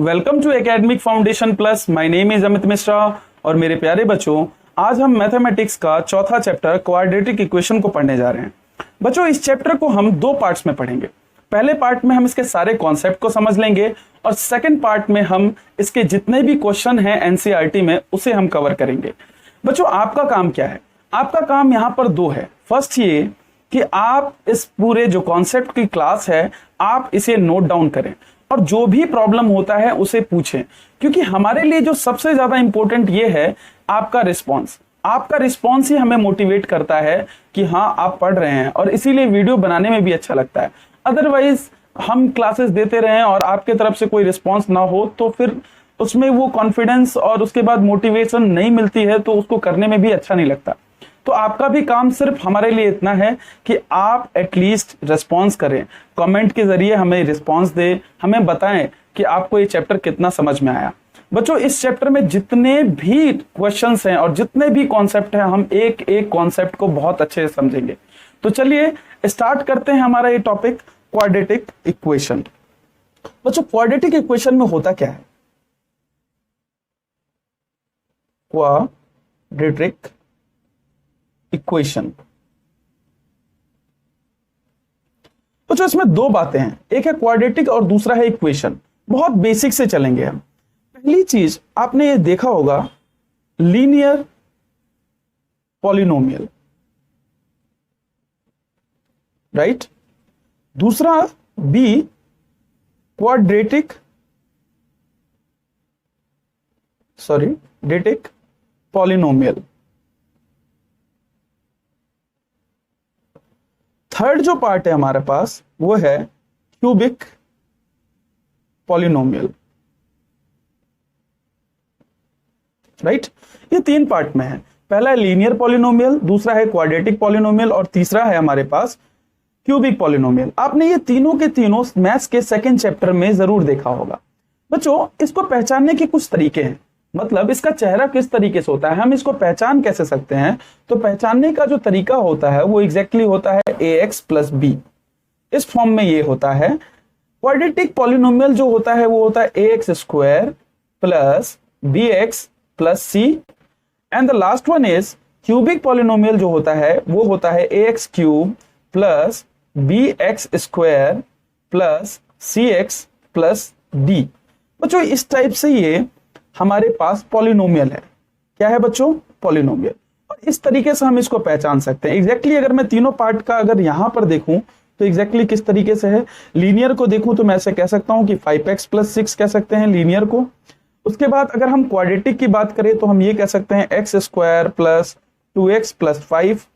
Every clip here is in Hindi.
Welcome to academic foundation plus. My name is Amit Mishra और मेरे प्यारे बच्चों, आज हम मैथमेटिक्स का चौथा चैप्टर क्वाड्रेटिक इक्वेशन को पढ़ने जा रहे हैं। बच्चों, इस चैप्टर को हम दो पार्ट्स में पढ़ेंगे। पहले पार्ट में हम इसके सारे कॉन्सेप्ट को समझ लेंगे और सेकंड पार्ट में हम इसके जितने भी क्वेश्चन हैं एनसीईआरटी में उसे हम कवर करेंगे। बच्चों, आपका काम क्या है? आपका काम यहाँ पर दो है। फर्स्ट ये कि आप इस पूरे जो कॉन्सेप्ट की क्लास है आप इसे नोट डाउन करें और जो भी प्रॉब्लम होता है उसे पूछें, क्योंकि हमारे लिए जो सबसे ज्यादा इंपॉर्टेंट ये है आपका रिस्पॉन्स। आपका रिस्पॉन्स ही हमें मोटिवेट करता है कि हाँ आप पढ़ रहे हैं, और इसीलिए वीडियो बनाने में भी अच्छा लगता है। अदरवाइज हम क्लासेस देते रहें और आपके तरफ से कोई रिस्पॉन्स ना हो तो फिर उसमें वो कॉन्फिडेंस और उसके बाद मोटिवेशन नहीं मिलती है, तो उसको करने में भी अच्छा नहीं लगता। तो आपका भी काम सिर्फ हमारे लिए इतना है कि आप एटलीस्ट रिस्पॉन्स करें, कमेंट के जरिए हमें रिस्पॉन्स दें, हमें बताएं कि आपको ये चैप्टर कितना समझ में आया। बच्चों, इस चैप्टर में जितने भी क्वेश्चंस हैं और जितने भी कॉन्सेप्ट हैं, हम एक एक कॉन्सेप्ट को बहुत अच्छे से समझेंगे। तो चलिए स्टार्ट करते हैं हमारा ये टॉपिक, क्वाड्रेटिक इक्वेशन। बच्चों, क्वाड्रेटिक इक्वेशन में होता क्या है? क्वाड्रेटिक इक्वेशन, तो इसमें दो बातें हैं, एक है क्वाड्रेटिक और दूसरा है इक्वेशन। बहुत बेसिक से चलेंगे हम। पहली चीज आपने ये देखा होगा, लीनियर पॉलिनोमियल, राइट। दूसरा बी क्वाड्रेटिक क्वाड्रेटिक पॉलिनोमियल। थर्ड जो पार्ट है हमारे पास वो है क्यूबिक पॉलिनोमियल, राइट। ये तीन पार्ट में है। पहला है लीनियर पॉलिनोमियल, दूसरा है क्वाड्रेटिक पॉलिनोमियल और तीसरा है हमारे पास क्यूबिक पॉलिनोमियल। आपने ये तीनों के तीनों मैथ्स के सेकंड चैप्टर में जरूर देखा होगा। बच्चों, इसको पहचानने के कुछ तरीके हैं, मतलब इसका चेहरा किस तरीके से होता है, हम इसको पहचान कैसे सकते हैं। तो पहचानने का जो तरीका होता है वो एग्जैक्टली होता है ax प्लस बी, इस फॉर्म में ये होता है। क्वाड्रेटिक पॉलिनोमियल जो होता है वो होता है ax square plus bx plus C, and the last one is cubic polynomial जो होता है वो होता है ax cube plus bx square plus cx plus d। बच्चों, इस टाइप से ये हमारे पास पॉलिनोमियल है। क्या है बच्चों? पॉलिनोमियल। और इस तरीके से हम इसको पहचान सकते हैं। एग्जैक्टली अगर मैं तीनों पार्ट का अगर यहां पर देखूं तो एग्जैक्टली किस तरीके से है। लीनियर को देखूं तो मैं ऐसे कह सकता हूं कि 5x प्लस 6 कह सकते हैं लीनियर को। उसके बाद अगर हम क्वाड्रेटिक की बात करें तो हम ये कह सकते हैं x square plus 2x plus 5।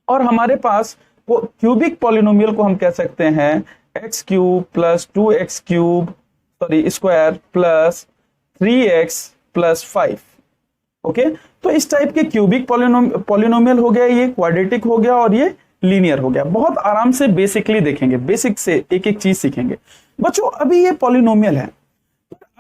और हमारे पास वो क्यूबिक पॉलिनोमियल को हम कह सकते हैं x cube plus 2x cube square plus 3x plus 5। Okay, तो इस टाइप के क्यूबिक पॉलिनोमियल हो गया, ये क्वाड्रेटिक हो गया और ये लीनियर हो गया। बहुत आराम से बेसिकली देखेंगे, बेसिक से एक एक चीज सीखेंगे। बच्चों, अभी ये पॉलिनोमियल है,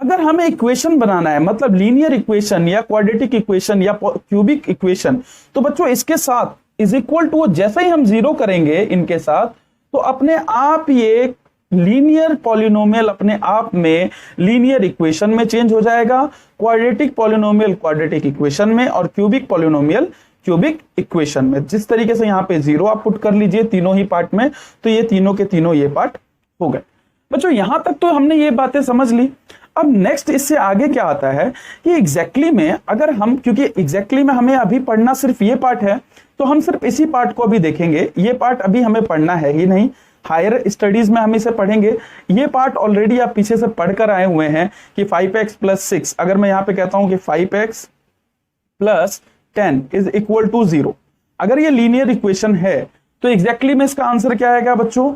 अगर हमें इक्वेशन बनाना है, मतलब लीनियर इक्वेशन या क्वाड्रेटिक इक्वेशन या क्यूबिक इक्वेशन, तो बच्चों इसके साथ इज इक्वल टू, जैसे ही हम जीरो करेंगे इनके साथ, तो अपने आप ये लीनियर पॉलिनोमियल अपने आप में लीनियर इक्वेशन में चेंज हो जाएगा, क्वाड्रेटिक पॉलिनोमियल क्वाड्रेटिक इक्वेशन में और क्यूबिक पॉलिनोमियल क्यूबिक इक्वेशन में। जिस तरीके से यहाँ पे जीरो आप पुट कर लीजिए तीनों ही पार्ट में, तो ये तीनों के तीनों ये पार्ट हो गए। बच्चों, यहां तक तो हमने ये बातें समझ ली। अब नेक्स्ट इससे आगे क्या आता है कि एग्जैक्टली में अगर हम, क्योंकि एग्जैक्टली में हमें अभी पढ़ना सिर्फ ये पार्ट है, तो हम सिर्फ इसी पार्ट को अभी देखेंगे। ये पार्ट अभी हमें पढ़ना है ही नहीं, हायर स्टडीज में हम इसे पढ़ेंगे। ये पार्ट ऑलरेडी आप पीछे से पढ़कर आए हुए हैं कि 5x प्लस 6, अगर मैं यहां पे कहता हूं कि 5x plus 10 is equal to 0, अगर ये लीनियर इक्वेशन है तो एग्जैक्टली में इसका आंसर क्या आएगा बच्चों?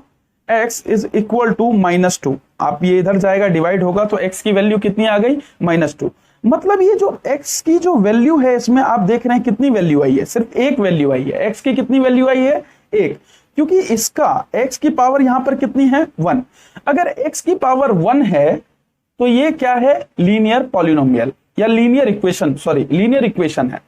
x is equal to -2। आप ये इधर जाएगा, डिवाइड होगा, तो x की वैल्यू कितनी आ गई? -2। मतलब ये जो x की जो वैल्यू है इसमें आप देख रहे हैं कितनी वैल्यू आई है, सिर्फ एक वैल्यू आई है। x की कितनी वैल्यू आई है? 1, क्योंकि इसका x की पावर यहां पर कितनी है? 1। अगर x की पावर 1 है तो ये क्या है? लीनियर पॉलिनोमियल या लीनियर इक्वेशन, लीनियर इक्वेशन है।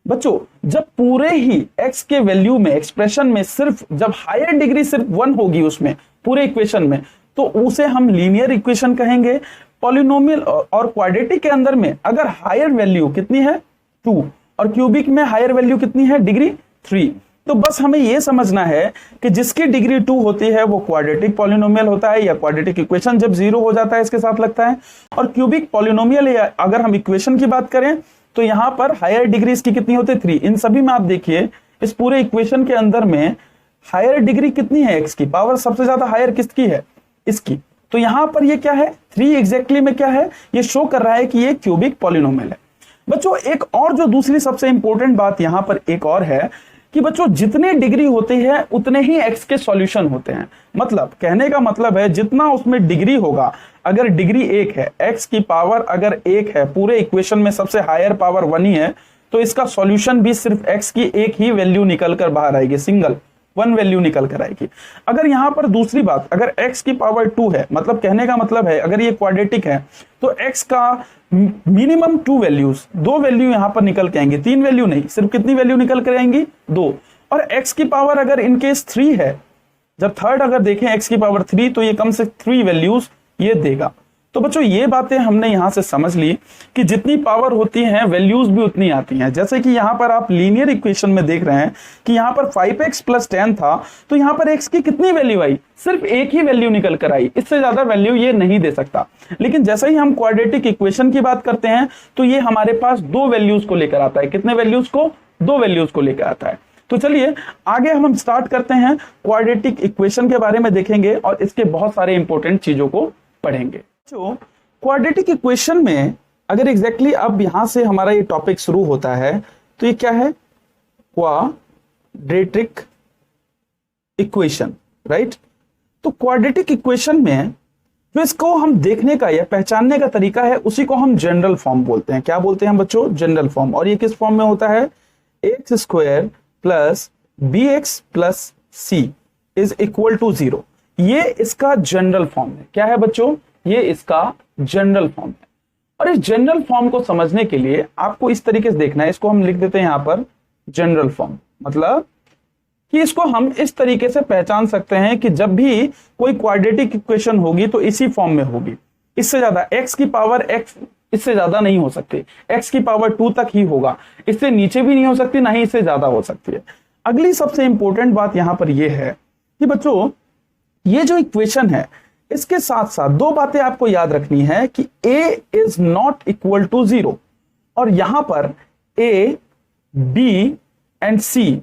बच्चों, जब पूरे ही x के वैल्यू में, एक्सप्रेशन में सिर्फ जब हायर डिग्री सिर्फ 1 होगी उसमें पूरे इक्वेशन में, तो उसे हम लीनियर इक्वेशन कहेंगे। पॉलिनोमियल और क्वाड्रेटिक के अंदर में अगर हायर वैल्यू कितनी है 2 और क्यूबिक में हायर वैल्यू कितनी है डिग्री 3, तो बस हमें यह समझना है कि जिसकी डिग्री 2 होती है वो क्वाड्रेटिक पॉलिनोमियल होता है, या क्वाड्रेटिक इक्वेशन जब 0 हो जाता है इसके साथ लगता है। और क्यूबिक पॉलिनोमियल या अगर हम इक्वेशन की बात करें तो यहां पर हायर डिग्री इसकी कितनी होती है 3। इन सभी में आप देखिए इस पूरे इक्वेशन के अंदर में हायर डिग्री कितनी है, x की पावर सबसे ज्यादा हायर किसकी है, इसकी। तो यहां पर ये क्या है 3 एग्जैक्टली में क्या है, ये शो कर रहा है कि ये क्यूबिक पॉलिनोमियल है। बच्चों एक और जो दूसरी सबसे इंपॉर्टेंट बात यहां पर एक और है कि बच्चों जितने डिग्री होती है उतने ही x के सॉल्यूशन होते हैं। मतलब कहने का मतलब है जितना उसमें डिग्री होगा, अगर डिग्री 1 है, x की पावर अगर 1 है, पूरे इक्वेशन में सबसे हायर पावर 1 ही है, तो इसका सॉल्यूशन भी सिर्फ x की एक ही वैल्यू निकल कर बाहर आएगी, सिंगल 1 वैल्यू निकल कर आएगी। अगर यहां पर दूसरी बात, अगर x की पावर 2 है, मतलब कहने का मतलब है अगर ये क्वाड्रेटिक है तो x का मिनिमम 2 वैल्यूज, 2 वैल्यू यहां पर निकल के आएंगी, 3 वैल्यू नहीं, सिर्फ कितनी वैल्यू निकल कर आएंगी 2। और x की पावर अगर इनकेस 3 है, जब थर्ड अगर देखें x की पावर 3 तो ये कम से 3 वैल्यूज ये देगा। तो बच्चों ये बातें हमने यहां से समझ ली कि जितनी पावर होती है वैल्यूज भी उतनी आती हैं। जैसे कि यहां पर आप लीनियर इक्वेशन में देख रहे हैं कि यहां पर 5x + 10 था, तो यहां पर x की कितनी वैल्यू आई, सिर्फ एक ही वैल्यू निकल कर आई, इससे ज्यादा वैल्यू ये नहीं दे सकता। लेकिन जैसे ही हम क्वाड्रेटिक इक्वेशन की बात करते हैं तो ये हमारे पास 2 वैल्यूज को लेकर आता है। कितने वैल्यूज को, 2 वैल्यूज को लेकर आता है। तो चलिए आगे हम स्टार्ट करते हैं, क्वाड्रेटिक इक्वेशन के बारे में देखेंगे और इसके बहुत सारे इंपॉर्टेंट चीजों को पढ़ेंगे। जो क्वाड्रेटिक इक्वेशन में अगर एग्जैक्टली अब यहां से हमारा ये टॉपिक शुरू होता है तो ये क्या है, क्वाड्रेटिक इक्वेशन, राइट। तो क्वाड्रेटिक इक्वेशन में जो इसको हम देखने का या पहचानने का तरीका है उसी को हम जनरल फॉर्म बोलते हैं। क्या बोलते हैं बच्चों, जनरल फॉर्म। और ये किस फॉर्म में होता है, x² + bx + c = 0। ये इसका जनरल फॉर्म है। क्या है बच्चों, ये इसका जनरल फॉर्म है। और इस जनरल फॉर्म को समझने के लिए आपको इस तरीके से देखना है, इसको हम लिख देते हैं यहां पर जनरल फॉर्म। मतलब कि इसको हम इस तरीके से पहचान सकते हैं कि जब भी कोई क्वाड्रेटिक इक्वेशन होगी तो इसी फॉर्म में होगी। इससे ज्यादा x की पावर x इससे ज्यादा नहीं हो सकती, x की पावर 2 तक ही होगा, इससे नीचे भी नहीं हो सकती, ना ही इससे ज्यादा हो सकती है। अगली सबसे इंपॉर्टेंट बात यहां पर यह है कि बच्चों ये जो इक्वेशन है इसके साथ साथ 2 बातें आपको याद रखनी है कि a is not equal to 0 और यहां पर a, b and c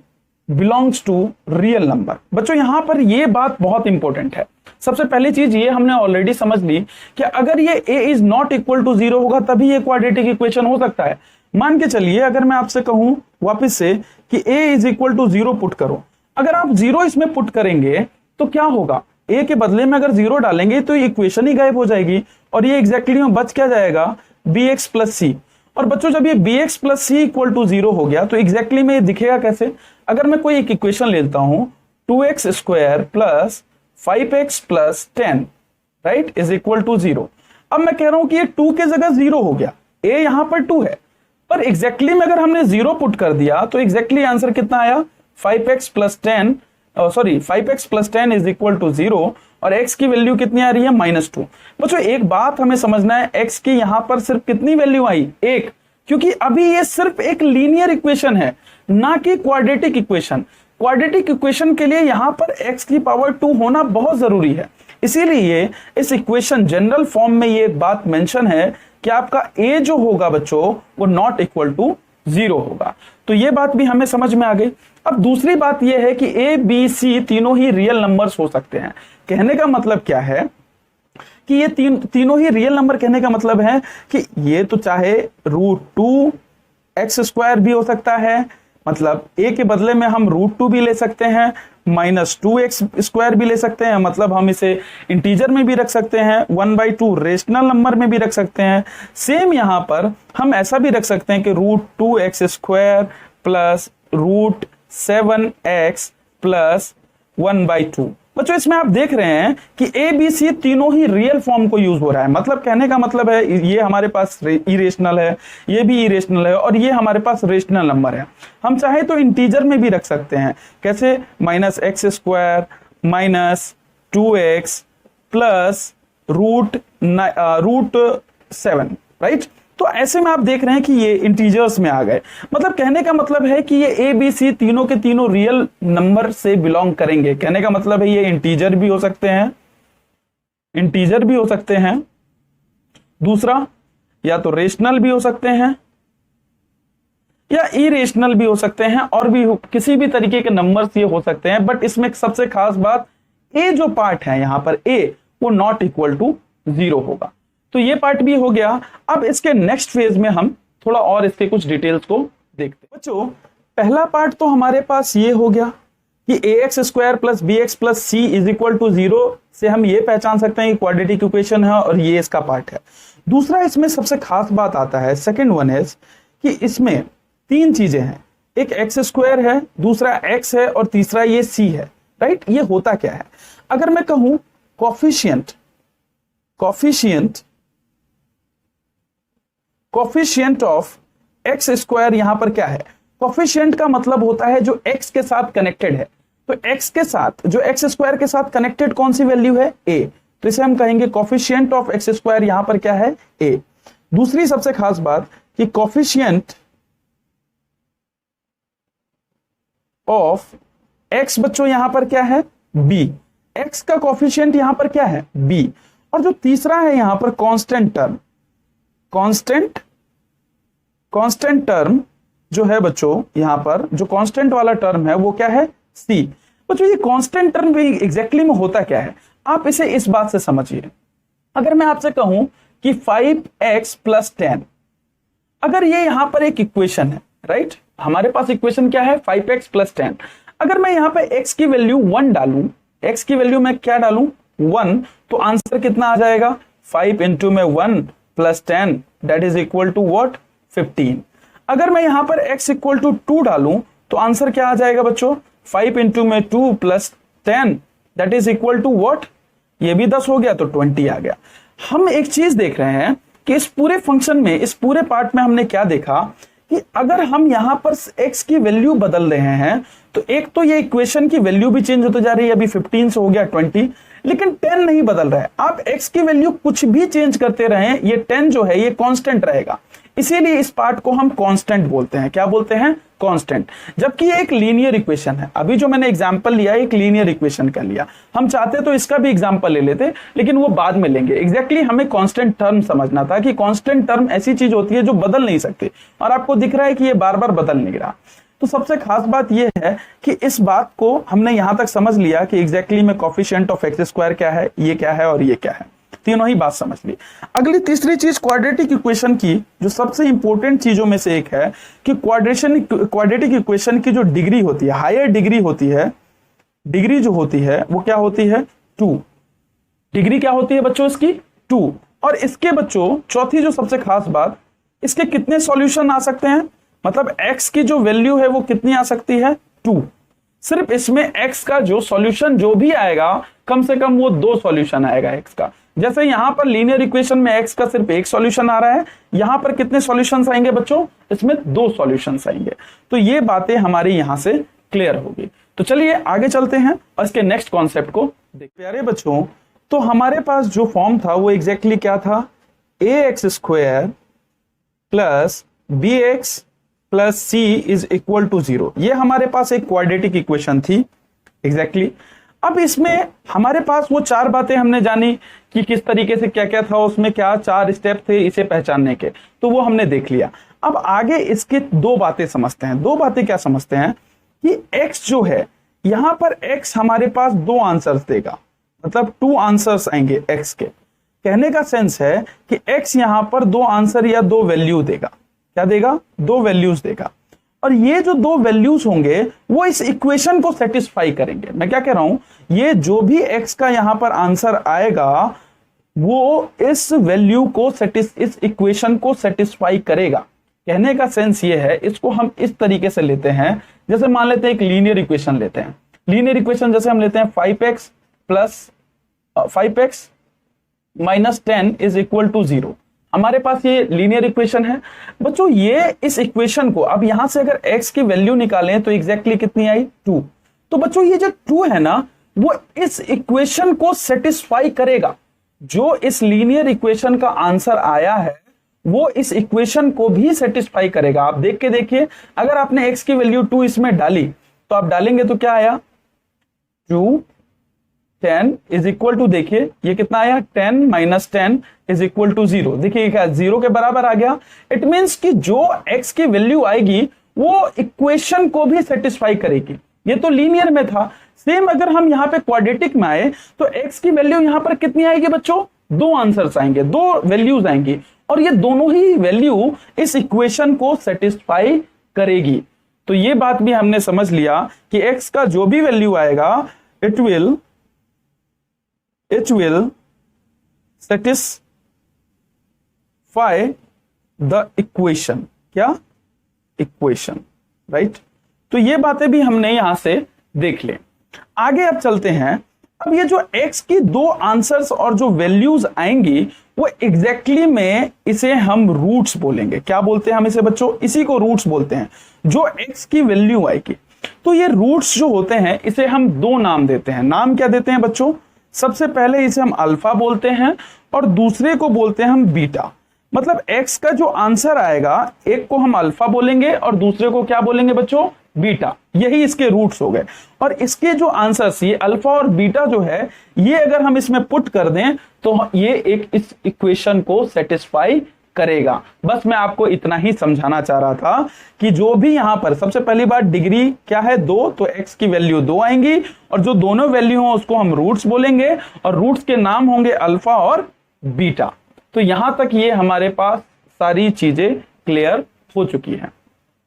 belongs to real number. बच्चों यहां पर यह बात बहुत इंपॉर्टेंट है। सबसे पहली चीज ये हमने ऑलरेडी समझ ली कि अगर ये a is not equal to 0 होगा तभी ये क्वाड्रेटिक इक्वेशन हो सकता है। मान के चलिए अगर मैं आपसे कहूं वापस से कि a is equal to 0 put करो, अगर आप 0 इसमें पुट करेंगे तो क्या होगा, a के बदले में अगर 0 डालेंगे तो इक्वेशन ही गायब हो जाएगी और ये एग्जैक्टली में बच क्या जाएगा, bx + c। और बच्चों जब ये bx + c = 0 हो गया तो एग्जैक्टली में ये दिखेगा कैसे, अगर मैं कोई एक इक्वेशन लेता हूं 2x² + 5x + 10 राइट = 0। अब मैं कह रहा हूं कि ये 2 के जगह 0 हो गया, a यहां पर 2 है, पर एग्जैक्टली में अगर हमने 0 पुट कर दिया तो एग्जैक्टली आंसर कितना आया, 5x + 10 = 0 और x की वैल्यू कितनी आ रही है, -2। बच्चों एक बात हमें समझना है, x की यहां पर सिर्फ कितनी वैल्यू आई, 1, क्योंकि अभी ये सिर्फ एक लीनियर इक्वेशन है ना कि क्वाड्रेटिक इक्वेशन। क्वाड्रेटिक इक्वेशन के लिए यहां पर x की पावर 2 होना बहुत जरूरी है। इसीलिए इस इक्वेशन जनरल फॉर्म में ये एक बात मेंशन है कि आपका a जो होगा बच्चों वो नॉट इक्वल टू 0 होगा। तो ये बात भी हमें समझ में आ गई। अब दूसरी बात यह है कि a, b, c तीनों ही रियल नंबर्स हो सकते हैं। कहने का मतलब क्या है कि ये तीनों ही रियल नंबर, कहने का मतलब है कि ये तो चाहे √2x² भी हो सकता है, मतलब a के बदले में हम √2 भी ले सकते हैं, -2x² भी ले सकते हैं, मतलब हम इसे इंटीजर में भी रख सकते हैं, 1/2 रेशनल नंबर में भी रख सकते हैं। सेम यहां पर हम ऐसा भी रख सकते हैं कि √2x² + √7x + 1/2। बच्चों इसमें आप देख रहे हैं कि a, b, c तीनों ही रियल फॉर्म को यूज हो रहा है। मतलब कहने का मतलब है ये हमारे पास इरेशनल है, ये भी इरेशनल है और ये हमारे पास रेशनल नंबर है। हम चाहे तो इंटीजर में भी रख सकते हैं, कैसे, -x² - 2x plus root 7, right. तो ऐसे में आप देख रहे हैं कि ये इंटीजर्स में आ गए। मतलब कहने का मतलब है कि ये ए बी सी तीनों के तीनों रियल नंबर से बिलोंग करेंगे। कहने का मतलब है ये इंटीजर भी हो सकते हैं, इंटीजर भी हो सकते हैं, दूसरा या तो रेशनल भी हो सकते हैं या इरेशनल भी हो सकते हैं, और भी किसी भी तरीके के नंबर्स ये हो सकते हैं। बट इसमें सबसे खास बात, ए जो पार्ट है यहां पर ए, वो नॉट इक्वल टू 0 होगा। तो ये पार्ट भी हो गया। अब इसके नेक्स्ट फेज में हम थोड़ा और इसके कुछ डिटेल्स को देखते हैं। बच्चों पहला पार्ट तो हमारे पास ये हो गया कि ax square plus B X plus C is equal to 0 से हम ये पहचान सकते हैं कि क्वाड्रेटिक इक्वेशन है और ये इसका पार्ट है। दूसरा इसमें सबसे खास बात आता है, सेकेंड वन इज कि इसमें तीन चीजें हैं, एक एक्स स्क्वायर है, दूसरा एक्स है और तीसरा ये सी है, राइट। ये होता क्या है, अगर मैं कहूं कोफिशिएंट ऑफ एक्स स्क्वायर, यहां पर क्या है, कोफिशिएंट का मतलब होता है जो एक्स के साथ कनेक्टेड है। तो एक्स के साथ, जो एक्स स्क्वायर के साथ कनेक्टेड कौन सी वैल्यू है, ए, तो इसे हम कहेंगे कोफिशिएंट ऑफ एक्स स्क्वायर, यहां पर क्या है, ए। दूसरी सबसे खास बात कि कोफिशिएंट ऑफ एक्स बच्चों यहां पर क्या है, बी, एक्स का कोफिशिएंट यहां पर क्या है, बी। और जो तीसरा है यहां पर कांस्टेंट टर्म, कांस्टेंट टर्म जो है बच्चों यहां पर जो कांस्टेंट वाला टर्म है वो क्या है, सी। बच्चों ये कांस्टेंट टर्म भी एग्जैक्टली में होता क्या है, आप इसे इस बात से समझिए। अगर मैं आपसे कहूं कि 5x प्लस 10, अगर ये यहां पर एक इक्वेशन है, राइट, हमारे पास इक्वेशन क्या है, 5x प्लस 10। अगर मैं यहां पे x की वैल्यू 1 डालूं, x की वैल्यू मैं क्या डालूं, 1, तो आंसर कितना आ जाएगा, 5 इंटू में 1 plus 10 that is equal to what, 15। अगर मैं यहां पर x इक्वल टू 2 डालूं तो आंसर क्या आ जाएगा बच्चों, 5 इंटू में 2 plus 10 that is equal to what, ये भी 10 हो गया तो 20 आ गया। हम एक चीज देख रहे हैं कि इस पूरे फंक्शन में, इस पूरे पार्ट में हमने क्या देखा कि अगर हम यहां पर x की वैल्यू बदल रहे हैं तो एक तो ये इक्वेशन की वैल्यू भी चेंज होती जा रही है, अभी 15 से हो गया 20, लेकिन 10 नहीं बदल रहा है। आप x की वैल्यू कुछ भी चेंज करते रहें, ये 10 जो है ये कांस्टेंट रहेगा। इसीलिए इस पार्ट को हम कांस्टेंट बोलते हैं। क्या बोलते हैं, कांस्टेंट। जबकि ये एक लीनियर इक्वेशन है। अभी जो मैंने एग्जांपल लिया एक लीनियर इक्वेशन का लिया, हम चाहते तो इसका भी एग्जांपल ले लेते, लेकिन वो बाद में लेंगे। एग्जैक्टली हमें कांस्टेंट टर्म समझना था कि कांस्टेंट टर्म ऐसी चीज होती है जो बदल नहीं सकती, और आपको दिख रहा है कि ये बार बार बदल नहीं रहा। तो सबसे खास बात यह है कि इस बात को हमने यहां तक समझ लिया कि एग्जैक्टली में कोफिशिएंट ऑफ एक्स स्क्वायर क्या है, ये क्या है और ये क्या है, तीनों ही बात समझ ली। अगली तीसरी चीज क्वाड्रेटिक इक्वेशन की जो सबसे इंपॉर्टेंट चीजों में से एक है कि क्वाड्रेटिक इक्वेशन की जो डिग्री होती है, हायर डिग्री होती है, डिग्री जो होती है वो क्या होती है, 2। डिग्री क्या होती है बच्चों इसकी, 2। और इसके बच्चों चौथी जो सबसे खास बात, इसके कितने सॉल्यूशन आ सकते हैं, मतलब x की जो वैल्यू है वो कितनी आ सकती है, 2। सिर्फ इसमें x का जो सॉल्यूशन जो भी आएगा कम से कम वो 2 सॉल्यूशन आएगा x का। जैसे यहां पर लीनियर इक्वेशन में x का सिर्फ एक सॉल्यूशन आ रहा है, यहां पर कितने सॉल्यूशंस आएंगे बच्चों, इसमें 2 सॉल्यूशंस आएंगे। तो ये बातें हमारी यहां से क्लियर होगी। तो चलिए आगे चलते हैं और इसके नेक्स्ट कॉन्सेप्ट को देखते हैं। प्यारे बच्चों, तो हमारे पास जो फॉर्म था वो एग्जैक्टली क्या था, ax square plus bx plus c is equal to 0। ये हमारे पास एक क्वाड्रेटिक इक्वेशन थी एग्जैक्टली। अब इसमें हमारे पास वो 4 बातें हमने जानी कि किस तरीके से क्या क्या था, उसमें क्या 4 स्टेप थे इसे पहचानने के, तो वो हमने देख लिया। अब आगे इसके 2 बातें समझते हैं। 2 बातें क्या समझते हैं कि x जो है यहां पर x हमारे पास 2 आंसर्स देगा, मतलब 2 आंसर्स आएंगे x के। कहने का सेंस है कि x यहां पर 2 आंसर या 2 वैल्यू देगा। क्या देगा, 2 वैल्यूज देगा। और ये जो 2 वैल्यूज होंगे वो इस इक्वेशन को सेटिस्फाई करेंगे। मैं क्या कह रहा हूं, ये जो भी x का यहां पर आंसर आएगा वो इस वैल्यू को इस इक्वेशन को सेटिस्फाई करेगा। कहने का सेंस ये है, इसको हम इस तरीके से लेते हैं, जैसे मान लेते हैं एक लीनियर इक्वेशन लेते हैं। लीनियर इक्वेशन जैसे हम लेते हैं 5x minus 10 is equal to 0। हमारे पास ये लीनियर इक्वेशन है बच्चों। ये इस इक्वेशन को अब यहां से अगर x की वैल्यू निकालें तो एग्जैक्टली कितनी आई, 2। तो बच्चों ये जो 2 है ना, वो इस इक्वेशन को सेटिस्फाई करेगा। जो इस लीनियर इक्वेशन का आंसर आया है वो इस इक्वेशन को भी सेटिस्फाई करेगा। आप देख के देखिए, अगर आपने x की वैल्यू 2 इसमें डाली तो आप डालेंगे तो क्या आया, 2 10 इज इक्वल टू, देखिए ये कितना आया, 10 माइनस 10 इज इक्वल टू 0। देखिए क्या 0 के बराबर आ गया। इट मींस कि जो x की वैल्यू आएगी वो इक्वेशन को भी सेटिस्फाई करेगी। ये तो लीनियर में था। सेम अगर हम यहां पे क्वाड्रेटिक में आए तो x की वैल्यू यहां पर कितनी आएगी बच्चों, 2 आंसर्स आएंगे, 2 वैल्यूज आएंगी और ये दोनों ही वैल्यू इस इक्वेशन को सेटिस्फाई करेगी। तो ये बात भी हमने समझ लिया कि x का जो भी वैल्यू आएगा it will satisfy the equation. क्या, इक्वेशन, राइट। तो ये बातें भी हमने यहां से देख ले। आगे अब चलते हैं। अब ये जो x की 2 आंसर्स और जो वैल्यूज आएंगी वो एग्जैक्टली में इसे हम रूट्स बोलेंगे। क्या बोलते हैं हम इसे बच्चों, इसी को रूट्स बोलते हैं। जो x की वैल्यू आएगी तो ये रूट्स जो होते हैं इसे हम 2 नाम देते हैं। नाम क्या देते हैं बच्चों, सबसे पहले इसे हम अल्फा बोलते हैं और दूसरे को बोलते हैं हम बीटा। मतलब x का जो आंसर आएगा एक को हम अल्फा बोलेंगे और दूसरे को क्या बोलेंगे बच्चों, बीटा। यही इसके रूट्स हो गए। और इसके जो आंसर्स ये अल्फा और बीटा जो है ये अगर हम इसमें पुट कर दें तो ये एक इस इक्वेशन को सेटिस्फाई करेगा। बस मैं आपको इतना ही समझाना चाह रहा था कि जो भी यहां पर सबसे पहली बात डिग्री क्या है, 2, तो x की वैल्यू 2 आएंगी और जो दोनों वैल्यू हो उसको हम रूट्स बोलेंगे और रूट्स के नाम होंगे अल्फा और बीटा। तो यहां तक ये हमारे पास सारी चीजें क्लियर हो चुकी हैं।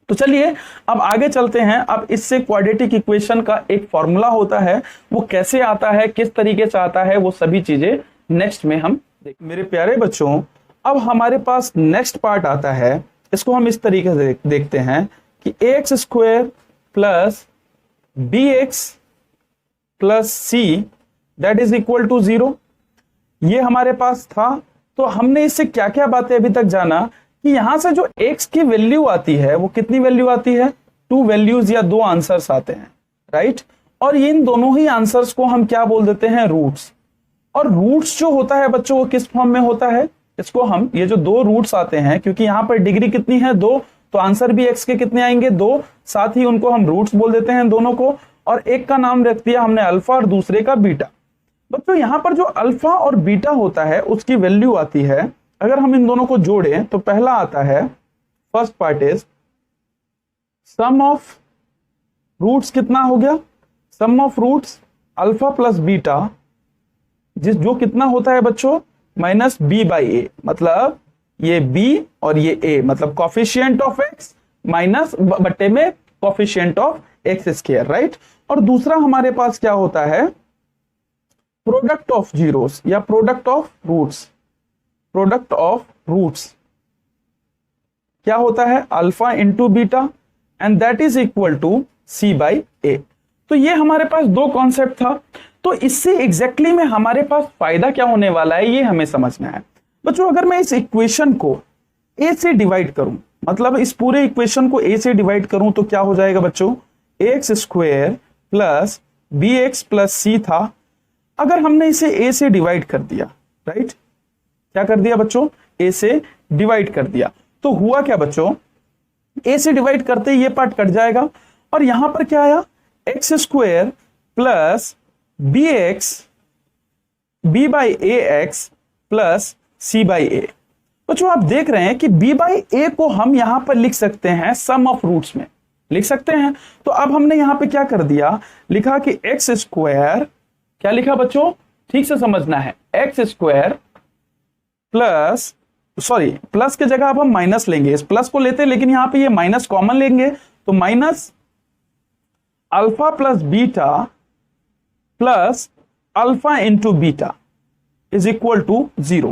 तो चलिए अब आगे चलते हैं। अब इससे क्वाड्रेटिक इक्वेशन का एक फॉर्मूला होता है, वो कैसे आता है, किस तरीके से आता है, वो सभी चीजें नेक्स्ट में हम मेरे प्यारे बच्चों अब हमारे पास नेक्स्ट पार्ट आता है। इसको हम इस तरीके से देखते हैं कि ax square plus bx plus c that is equal to 0। ये हमारे पास था। तो हमने इससे क्या क्या बातें अभी तक जाना कि यहां से जो x की वैल्यू आती है वो कितनी वैल्यू आती है, 2 वैल्यूज या 2 आंसर्स आते हैं, राइट। और इन दोनों ही आंसर्स को हम क्या बोल देते हैं, रूट्स। और रूट्स जो होता है बच्चों वो किस फॉर्म में होता है, इसको हम ये जो 2 रूट्स आते हैं क्योंकि यहां पर डिग्री कितनी है 2, तो आंसर भी x के कितने आएंगे 2, साथ ही उनको हम रूट्स बोल देते हैं दोनों को। और एक का नाम रख दिया हमने अल्फा और दूसरे का बीटा। बच्चों यहां पर जो अल्फा और बीटा होता है उसकी वैल्यू आती है, अगर हम इन दोनों को जोड़ें तो पहला आता है, first part is sum of roots, कितना हो गया, sum of roots alpha plus beta, जो कितना होता है बच्चों माइनस बी बाई ए। मतलब ये b और ये a, मतलब कॉफिशिएंट ऑफ x माइनस बट्टे में coefficient of x square, right. और दूसरा हमारे पास क्या होता है, प्रोडक्ट ऑफ जीरोस या product of roots. Product of roots क्या होता है, alpha into beta and that is equal to c by a. तो ये हमारे पास 2 कॉन्सेप्ट था। तो इससे एग्जैक्टली में हमारे पास फायदा क्या होने वाला है ये हमें समझना है। बच्चों अगर मैं इस इक्वेशन को a से डिवाइड करूं, मतलब इस पूरे इक्वेशन को a से डिवाइड करूं तो क्या हो जाएगा बच्चों, ax square plus bx plus c था। अगर हमने इसे a से डिवाइड कर दिया, राइट, क्या कर दिया बच्चों, a से डिवाइड कर दिया, तो हुआ क्या बच्चों, a से डिवाइड करते ये पार्ट कट जाएगा और यहां पर क्या आया, x square plus bx b by A x plus c by a. बच्चों आप देख रहे हैं कि b बाई ए को हम यहां पर लिख सकते हैं सम ऑफ रूट्स में लिख सकते हैं। तो अब हमने यहां पे क्या कर दिया, लिखा कि x स्क्वायर, क्या लिखा बच्चों, ठीक से समझना है, x square plus, sorry plus के जगह अब हम माइनस लेंगे, इस प्लस को लेते लेकिन यहां पे ये माइनस कॉमन लेंगे, तो minus alpha plus beta plus alpha into beta is equal to 0।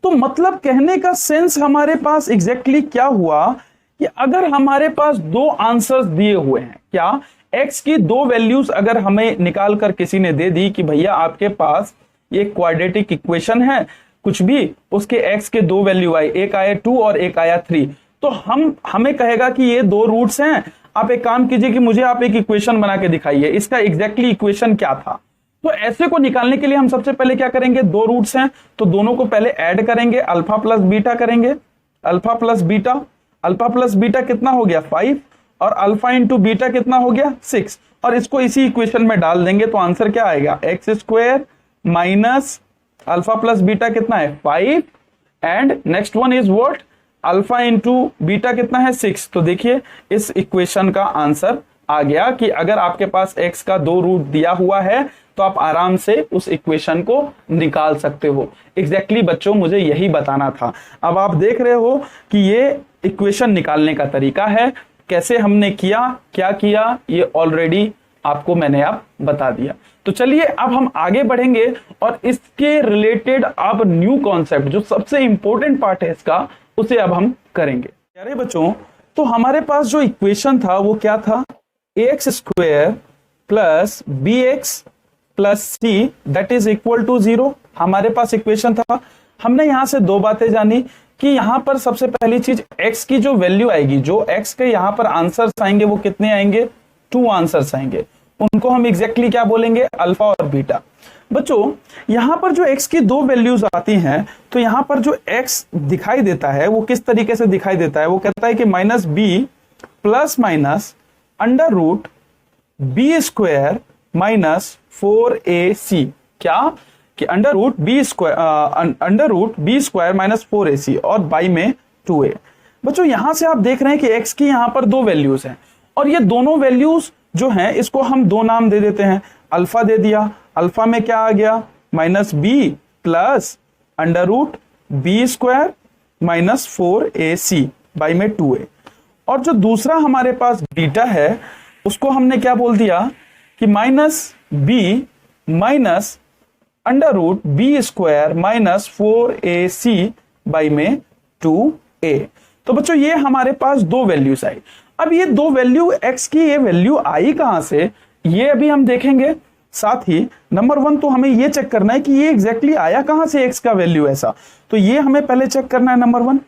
तो मतलब कहने का सेंस हमारे पास एग्जैक्टली क्या हुआ कि अगर हमारे पास 2 आंसर्स दिए हुए हैं, क्या x की 2 वैल्यूज अगर हमें निकाल कर किसी ने दे दी कि भैया आपके पास ये क्वाड्रेटिक इक्वेशन है, कुछ भी उसके x के 2 वैल्यू आए, एक आया 2 और एक आया 3, तो हमें कहेगा कि ये 2 रूट्स हैं, आप एक काम कीजिए कि मुझे आप एक इक्वेशन बना के दिखाइए, इसका एग्जैक्टली इक्वेशन क्या था। तो ऐसे को निकालने के लिए हम सबसे पहले क्या करेंगे, दो रूट्स हैं तो दोनों को पहले ऐड करेंगे, अल्फा प्लस बीटा करेंगे, alpha plus beta, alpha plus beta कितना हो गया 5 और अल्फा इंटू बीटा कितना हो गया 6, और इसको इसी इक्वेशन में डाल देंगे तो आंसर क्या आएगा x square minus alpha plus beta कितना है 5 and next one is what alpha into beta कितना है 6। तो देखिए इस इक्वेशन का आंसर आ गया कि अगर आपके पास x का दो रूट दिया हुआ है तो आप आराम से उस इक्वेशन को निकाल सकते हो। एग्जैक्टली बच्चों मुझे यही बताना था। अब आप देख रहे हो कि ये इक्वेशन निकालने का तरीका है, कैसे हमने किया, क्या किया, ये ऑलरेडी आपको मैंने अब बता दिया। तो चलिए अब हम आगे बढ़ेंगे और इसके रिलेटेड अब न्यू कॉन्सेप्ट जो सबसे इंपॉर्टेंट पार्ट है इसका, उसे अब हम करेंगे। प्यारे बच्चों, तो हमारे पास जो इक्वेशन था वो क्या था, ax square plus bx plus c that is equal to 0 हमारे पास इक्वेशन था। हमने यहां से दो बातें जानी कि यहां पर सबसे पहली चीज x की जो वैल्यू आएगी, जो x के यहां पर आंसर्स आएंगे वो कितने आएंगे, 2 आंसर्स आएंगे, उनको हम एग्जैक्टली क्या बोलेंगे, अल्फा और बीटा। बच्चों यहां पर जो x की दो वैल्यूज आती हैं तो यहां पर जो x दिखाई देता है वो किस तरीके से दिखाई देता है, वो कहता है कि minus B plus minus under root B square minus 4ac, क्या कि under root B square minus 4ac और बाई में 2a। बच्चों यहां से आप देख रहे हैं कि x की यहां पर दो वैल्यूज हैं और ये दोनों वैल्यूज जो हैं इसको हम दो नाम दे देते हैं, अल्फा दे दिया, अल्फा में क्या आ गया minus B plus under root B square minus 4ac by में 2a, और जो दूसरा हमारे पास बीटा है उसको हमने क्या बोल दिया कि minus B minus under root B square minus 4ac by में 2a। तो बच्चों ये हमारे पास दो वैल्यूज आई। अब ये दो वैल्यू x की ये वैल्यू आई कहां से, ये अभी हम देखेंगे। साथ ही नंबर 1 तो हमें ये चेक करना है कि ये एग्जैक्टली आया कहां से x का वैल्यू ऐसा, तो ये हमें पहले चेक करना है नंबर 1,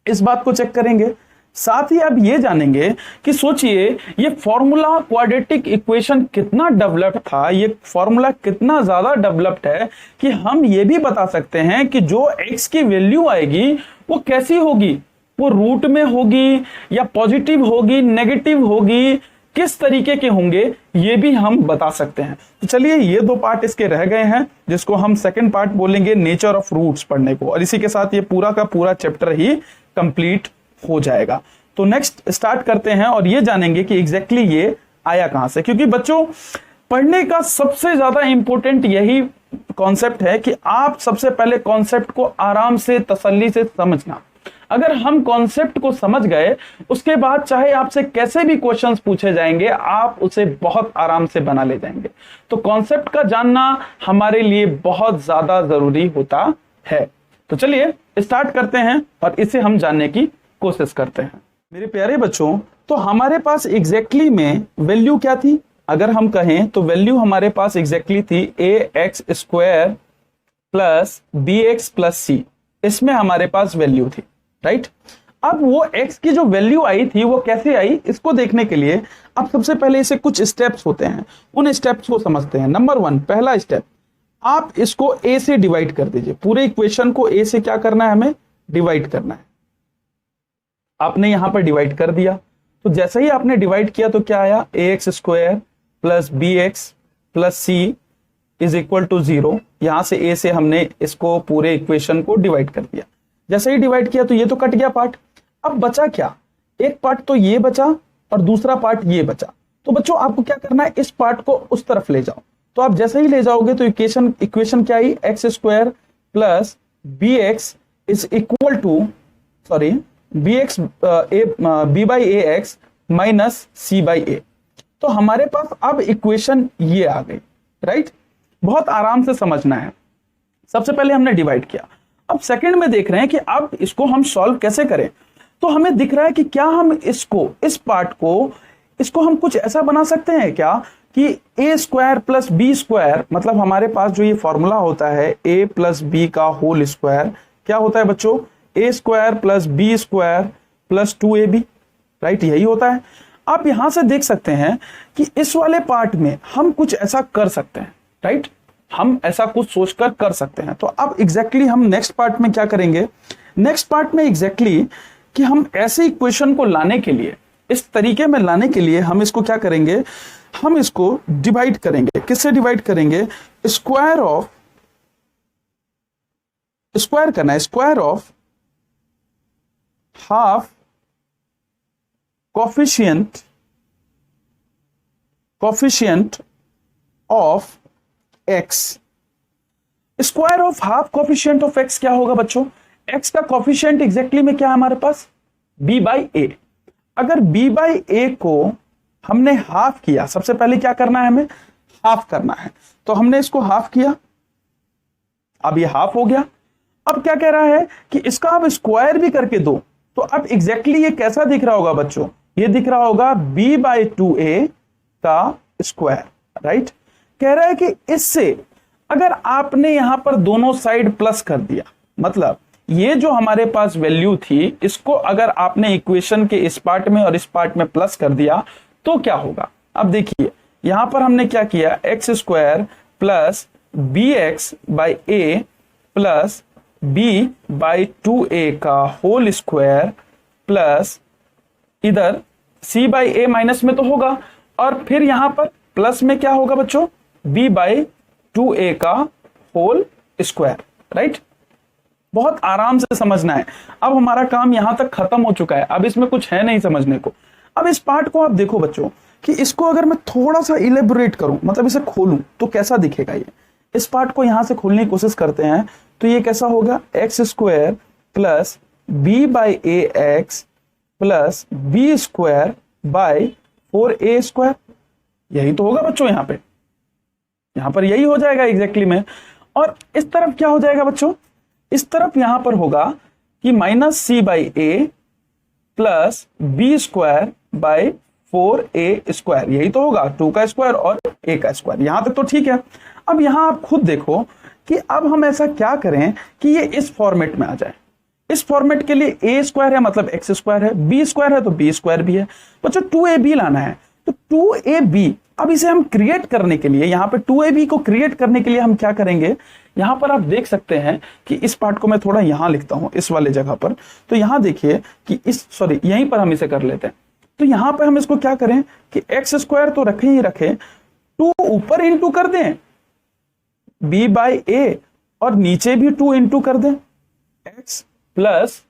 इस बात को चेक करेंगे। साथ ही अब ये जानेंगे कि सोचिए ये फॉर्मूला क्वाड्रेटिक इक्वेशन कितना डेवलप्ड था, ये फॉर्मूला कितना ज्यादा डेवलप्ड है कि हम ये भी बता सकते हैं कि जो x की वैल्यू आएगी वो कैसी होगी, वो रूट में होगी या पॉजिटिव होगी, नेगेटिव होगी, किस तरीके के होंगे ये भी हम बता सकते हैं। तो चलिए ये दो पार्ट इसके रह गए हैं जिसको हम सेकंड पार्ट बोलेंगे नेचर ऑफ रूट्स पढ़ने को, और इसी के साथ ये पूरा का पूरा चैप्टर ही कंप्लीट हो जाएगा। तो नेक्स्ट स्टार्ट करते हैं और ये जानेंगे कि एग्जैक्टली ये आया कहां से, क्योंकि बच्चों पढ़ने का सबसे ज्यादा इंपॉर्टेंट यही कॉन्सेप्ट है कि आप सबसे पहले कॉन्सेप्ट को आराम से तसल्ली से समझना। अगर हम कॉन्सेप्ट को समझ गए उसके बाद चाहे आपसे कैसे भी क्वेश्चंस पूछे जाएंगे आप उसे बहुत आराम से बना ले जाएंगे। तो कॉन्सेप्ट का जानना हमारे लिए बहुत ज्यादा जरूरी होता है। तो चलिए स्टार्ट करते हैं और इसे हम जानने की कोशिश करते हैं। मेरे प्यारे बच्चों, तो हमारे पास एग्जैक्टली में वैल्यू क्या थी, अगर हम कहें तो वैल्यू हमारे पास एग्जैक्टली थी ax square plus bx plus c, इसमें हमारे पास वैल्यू थी, राइट। अब वो x की जो वैल्यू आई थी वो कैसे आई, इसको देखने के लिए अब सबसे पहले इसे कुछ स्टेप्स होते हैं, उन स्टेप्स को समझते हैं। नंबर 1 पहला स्टेप, आप इसको a से डिवाइड कर दीजिए, पूरे इक्वेशन को a से क्या करना है, हमें डिवाइड करना है। आपने यहां पर डिवाइड कर दिया, तो जैसे ही आपने डिवाइड किया तो क्या आया, ax square plus bx plus c is equal to 0। यहां से a से हमने इसको पूरे इक्वेशन को डिवाइड कर दिया। जैसे ही डिवाइड किया तो ये तो कट गया पार्ट, अब बचा क्या, एक पार्ट तो ये बचा और दूसरा पार्ट ये बचा। तो बच्चों आपको क्या करना है, इस पार्ट को उस तरफ ले जाओ। तो आप जैसे ही ले जाओगे तो इक्वेशन क्या आई, x square plus B x is equal to b by A x minus C by a. तो हमारे पास अब इक्वेशन ये आ गई, राइट। बहुत आराम से समझना है। सबसे पहले हमने डिवाइड किया, अब सेकंड में देख रहे हैं कि अब इसको हम सॉल्व कैसे करें। तो हमें दिख रहा है कि क्या हम इसको, इस पार्ट को, इसको हम कुछ ऐसा बना सकते हैं क्या कि a square plus B square, मतलब हमारे पास जो ये फॉर्मूला होता है ए प्लस बी का होल स्क्वायर, क्या होता है बच्चों, a square plus B square plus 2ab, right, यही होता है। आप यहां से देख सकते हैं कि इस वाले पार्ट में हम कुछ ऐसा कर सकते हैं। राइट। हम ऐसा कुछ सोचकर कर सकते हैं। तो अब एग्जैक्टली हम नेक्स्ट पार्ट में क्या करेंगे, नेक्स्ट पार्ट में एग्जैक्टली कि हम ऐसे इक्वेशन को लाने के लिए, इस तरीके में लाने के लिए हम इसको क्या करेंगे, हम इसको डिवाइड करेंगे। किससे डिवाइड करेंगे, स्क्वायर ऑफ, स्क्वायर करना है, square of half coefficient of x. Square of half coefficient of x क्या होगा बच्चों, एक्स का कोफिशिएंट एग्जैक्टली में क्या है हमारे पास, b बाई ए। अगर b बाई ए को हमने हाफ किया, सबसे पहले क्या करना है, हमें हाफ करना है, तो हमने इसको हाफ किया, अब ये हाफ हो गया। अब क्या कह रहा है कि इसका अब स्क्वायर भी करके दो, तो अब एग्जैक्टली ये कैसा दिख रहा होगा बच्चों, ये दिख रहा होगा b बाई 2a का स्क्वायर, राइट। कह रहा है कि इससे अगर आपने यहां पर दोनों साइड प्लस कर दिया, मतलब ये जो हमारे पास वैल्यू थी, इसको अगर आपने इक्वेशन के इस पार्ट में और इस पार्ट में प्लस कर दिया तो क्या होगा। अब देखिए यहां पर हमने क्या किया, X square plus B X by A plus B by 2a का होल स्क्वायर प्लस इधर c बाई ए माइनस में तो होगा, और फिर यहां पर प्लस में क्या होगा बच्चों, b बाई 2a का होल स्क्वायर, राइट। बहुत आराम से समझना है। अब हमारा काम यहां तक खत्म हो चुका है, अब इसमें कुछ है नहीं समझने को। अब इस पार्ट को आप देखो बच्चों कि इसको अगर मैं थोड़ा सा इलेबोरेट करूं, मतलब इसे खोलूं तो कैसा दिखेगा ये। इस पार्ट को यहां से खोलने की कोशिश करते हैं तो ये कैसा होगा, X square plus B by A x plus B square by 4a square, यही तो होगा बच्चों यहां पर यही हो जाएगा एग्जैक्टली में। और इस तरफ क्या हो जाएगा बच्चों, इस तरफ यहां पर होगा कि minus C by A plus B square by 4a square, यही तो होगा, 2 का स्क्वायर और a का स्क्वायर। यहां तक तो ठीक है। अब यहां आप खुद देखो कि अब हम ऐसा क्या करें कि ये इस फॉर्मेट में आ जाए। इस फॉर्मेट के लिए a स्क्वायर है मतलब x स्क्वायर है, b स्क्वायर है तो b स्क्वायर भी है। बच्चों 2ab लाना है, तो 2ab, अब इसे हम क्रिएट करने के लिए, यहां पे 2ab को क्रिएट करने के लिए हम क्या करेंगे, यहां पर आप देख सकते हैं कि इस पार्ट को मैं थोड़ा यहां लिखता हूं, इस वाले जगह पर। तो यहां देखिए कि यहीं पर हम इसे कर लेते हैं। तो यहां पर हम इसको क्या करें कि एक्स स्क्वायर तो रखे ही रखे, 2 ऊपर इंटू कर दें b बाई ए और नीचे भी 2 इंटू कर दें x प्लस